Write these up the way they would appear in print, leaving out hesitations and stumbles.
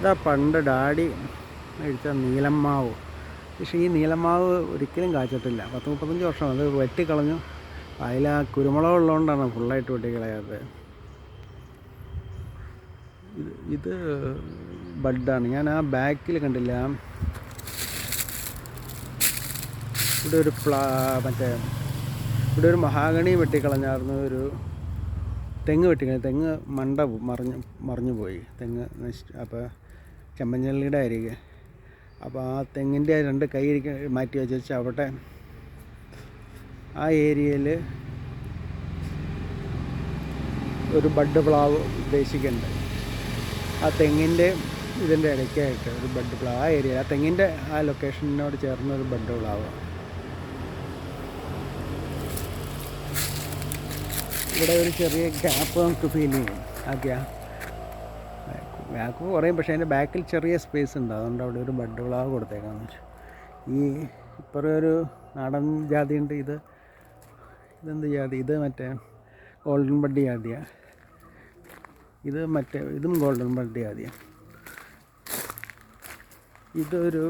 ഇതാ പണ്ട് ഡാഡി കഴിച്ച നീലമാവ്. പക്ഷേ ഈ നീലമാവ് ഒരിക്കലും കാച്ചിട്ടില്ല. 10-35 വർഷം അത് വെട്ടിക്കളഞ്ഞു. അതിൽ ആ കുരുമുളക് ഉള്ളതുകൊണ്ടാണ് ഫുള്ളായിട്ട് വെട്ടിക്കളയാത്തത്. ഇത് ബഡാണ്. ഞാൻ ആ ബാക്കിൽ കണ്ടില്ല, ഇവിടെ ഒരു ഇവിടെ ഒരു മഹാഗണി വെട്ടിക്കളഞ്ഞായിരുന്നു. ഒരു തെങ്ങ് വെട്ടിക്കളഞ്ഞു. തെങ്ങ് മണ്ട മറിഞ്ഞു പോയി. തെങ്ങ് അപ്പോൾ ചെമ്മഞ്ചള്ളിയുടെ അരികെ. അപ്പോൾ ആ തെങ്ങിൻ്റെ 2 കൈ മാറ്റി വെച്ച് അവിടെ ആ ഏരിയയിൽ ഒരു ബഡ് പ്ലാവ് ഉദ്ദേശിക്കുന്നുണ്ട്. ആ തെങ്ങിൻ്റെ ഇതിൻ്റെ ഇടയ്ക്കായിട്ട് ഒരു ബഡ് പ്ലാവ്, ആ ഏരിയ, ആ തെങ്ങിൻ്റെ ആ ലൊക്കേഷനോട് ചേർന്ന ഒരു ബഡ് പ്ലാവ്. ഇവിടെ ഒരു ചെറിയ ഗ്യാപ്പ് നമുക്ക് ഫീൽ ചെയ്യും. ആ ഗ്യാപ്പ് കുറയും, പക്ഷേ അതിൻ്റെ ബാക്കിൽ ചെറിയ സ്പേസ് ഉണ്ട്. അതുകൊണ്ട് അവിടെ ഒരു ബഡ് പ്ലാവ് കൊടുത്തേക്കാന്ന് വെച്ചു. ഈ ഇപ്പുറം ഒരു നാടൻ ജാതി ഉണ്ട്. ഇതെന്ത് ജാതി? ഇത് മറ്റേ ഗോൾഡൻ ബഡ് ജാതിയാണ്. ഇതും ഗോൾഡൻ ബഡ് ജാതിയാണ്. ഇതൊരു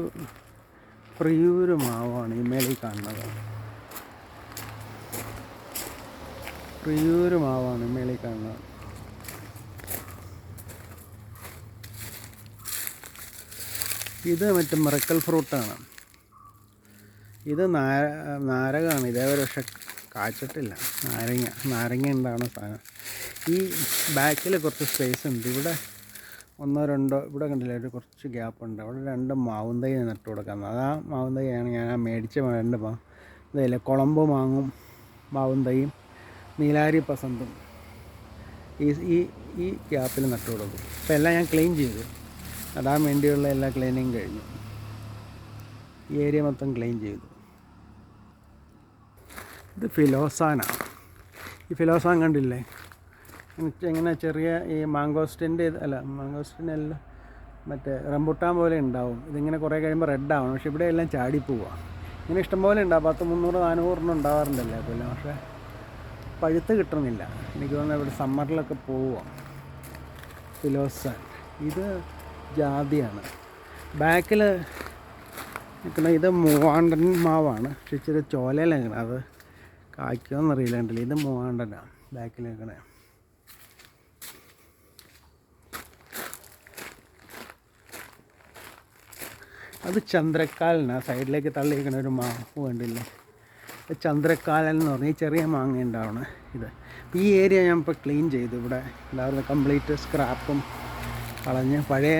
പ്രിയൂര് മാവാണ് ഈ മേളിൽ കാണുന്നത്. പ്രിയൂര് മാവാണ് മേളിൽ കാണുന്നത്. ഇത് മറ്റേ മിറക്കൽ ഫ്രൂട്ടാണ്. ഇത് നാരകമാണ്. ഇതേവരെ പക്ഷെ കാച്ചിട്ടില്ല. നാരങ്ങ ഉണ്ടാകുന്ന സാധനം. ഈ ബാക്കിൽ കുറച്ച് സ്പേസ് ഉണ്ട്. ഇവിടെ 1-2 ഇവിടെ കണ്ടില്ല, ഒരു കുറച്ച് ഗ്യാപ്പ് ഉണ്ട്. അവിടെ 2 മാവും തൈ നട്ട് കൊടുക്കാം. ആ മാവും തൈയാണ് ഞാൻ മേടിച്ച 2 ഇതല്ലേ, കുളമ്പ് മാങ്ങും മാവും തൈയും നീലാരി പസന്തും ഈ ഗ്യാപ്പിൽ നട്ട് കൊടുക്കും. അപ്പോൾ എല്ലാം ഞാൻ ക്ലീൻ ചെയ്തു. നടാൻ വേണ്ടിയുള്ള എല്ലാ ക്ലീനിങ് കഴിഞ്ഞു. ഈ ഏരിയ മൊത്തം ക്ലീൻ ചെയ്തു. ഇത് ഫിലോസാനാണ്. ഈ ഫിലോസാൻ കണ്ടില്ലേ, ഇങ്ങനെ ചെറിയ ഈ മാങ്കോസ്റ്റിനല്ല, മറ്റേ റംബുട്ടാൻ പോലെ ഉണ്ടാവും. ഇതിങ്ങനെ കുറേ കഴിയുമ്പോൾ റെഡാവണം. പക്ഷേ ഇവിടെ എല്ലാം ചാടിപ്പോവുക. ഇങ്ങനെ ഇഷ്ടംപോലെ ഉണ്ടാവും. 300-400 ഉണ്ടാവാറുണ്ടല്ലേ അപ്പോൾ. പക്ഷേ പഴുത്ത് കിട്ടുന്നില്ല. എനിക്ക് തോന്നുന്നത് ഇവിടെ സമ്മറിലൊക്കെ പോവുക. ഫിലോസാൻ ഇത് ജാതിയാണ്. ബാക്കിൽ നിൽക്കുന്ന ഇത് മൂവാണ്ടൻ മാവാണ്. പക്ഷെ ഇച്ചിരി ചോലയിലാണ്. അത് കായ്ക്കുമെന്നറിയില്ല. കണ്ടില്ല, ഇത് മൂവാണ്ടനാണ് ബാക്കിൽ നിൽക്കണേ. അത് ചന്ദ്രക്കാലനാണ്. സൈഡിലേക്ക് തള്ളിയിരിക്കുന്ന ഒരു മാവ് കണ്ടില്ലേ, ചന്ദ്രക്കാലൻ എന്ന് പറഞ്ഞാൽ ഈ ചെറിയ മാങ്ങ ഉണ്ടാവണം. ഇത് ഈ ഏരിയ ഞാൻ ഇപ്പോൾ ക്ലീൻ ചെയ്തു. ഇവിടെ ഉണ്ടായിരുന്ന കംപ്ലീറ്റ് സ്ക്രാപ്പും കളഞ്ഞ് പഴയ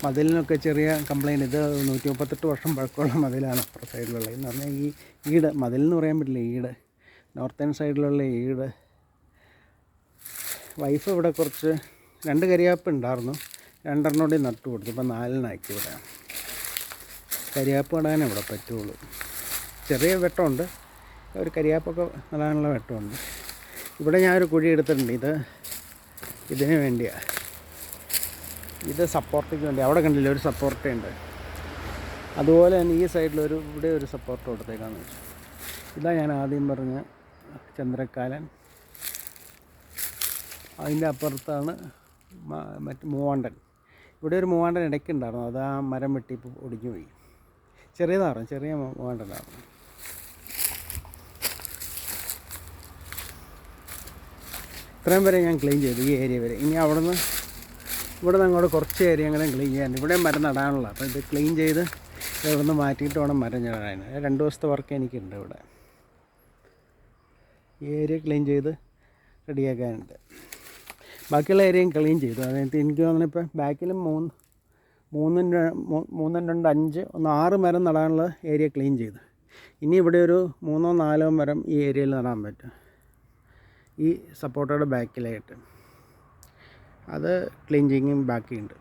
മതിലിനൊക്കെ ചെറിയ കംപ്ലയിൻറ്റ്. ഇത് 138 വർഷം പഴക്കമുള്ള മതിലാണ് അപ്പുറം സൈഡിലുള്ള. എന്ന് പറഞ്ഞാൽ ഈ ഈട് മതിലെന്ന് പറയാൻ പറ്റില്ല, ഈട്, നോർത്തേൺ സൈഡിലുള്ള ഈട്. വൈഫ് ഇവിടെ കുറച്ച് 2 കരിയാപ്പ് ഉണ്ടായിരുന്നു. 2 കൂടി നട്ടു കൊടുത്തു. ഇപ്പോൾ 4 ഇവിടെ. കരിയാപ്പ് നടാനേ ഇവിടെ പറ്റുള്ളൂ. ചെറിയ വെട്ടമുണ്ട്, ഒരു കരിയാപ്പൊക്കെ നടാനുള്ള വെട്ടമുണ്ട്. ഇവിടെ ഞാനൊരു കുഴി എടുത്തിട്ടുണ്ട്. ഇതിന് വേണ്ടിയാണ്. ഇത് സപ്പോർട്ടിക്ക് വേണ്ടി. അവിടെ കണ്ടില്ല, ഒരു സപ്പോർട്ടുണ്ട്. അതുപോലെ തന്നെ ഈ സൈഡിലൊരു ഇവിടെ ഒരു സപ്പോർട്ട് കൊടുത്തേക്കാന്ന് വെച്ചു. ഇതാ ഞാൻ ആദ്യം പറഞ്ഞ ചന്ദ്രക്കാലൻ. അതിൻ്റെ അപ്പുറത്താണ് മൂവാണ്ടൻ. ഇവിടെ ഒരു മൂവാണ്ടൻ ഇടയ്ക്കുണ്ടായിരുന്നു. അത് ആ മരം വെട്ടിപ്പോൾ ഒടിഞ്ഞു പോയി. ചെറിയ മൂവാണ്ടനായിരുന്നു. ഇത്രയും വരെ ഞാൻ ക്ലീൻ ചെയ്തു, ഈ ഏരിയ വരെ. ഇനി ഇവിടെ നിന്ന് അങ്ങോട്ട് കുറച്ച് ഏരിയ അങ്ങനെ ക്ലീൻ ചെയ്യാൻ. ഇവിടെ മരം നടാനുള്ള. അപ്പോൾ ഇത് ക്ലീൻ ചെയ്ത് ഇവിടെ നിന്ന് മാറ്റിയിട്ട് വേണം മരം നടാൻ. 2 ദിവസത്തെ വർക്ക് എനിക്കുണ്ട് ഇവിടെ. ഈ ഏരിയ ക്ലീൻ ചെയ്ത് റെഡിയാക്കാനുണ്ട്. ബാക്കിയുള്ള ഏരിയയും ക്ലീൻ ചെയ്തു. അതായത് എനിക്ക് തോന്നുന്നിപ്പോൾ ബാക്കിലും 6 മരം നടാനുള്ള ഏരിയ ക്ലീൻ ചെയ്തു. ഇനി ഇവിടെ ഒരു 3-4 മരം ഈ ഏരിയയിൽ നടാൻ പറ്റും. ഈ സപ്പോർട്ടയുടെ ബാക്കിലായിട്ട് അത് ക്ലീൻ ചെയ്യും ബാക്കിയുണ്ട്.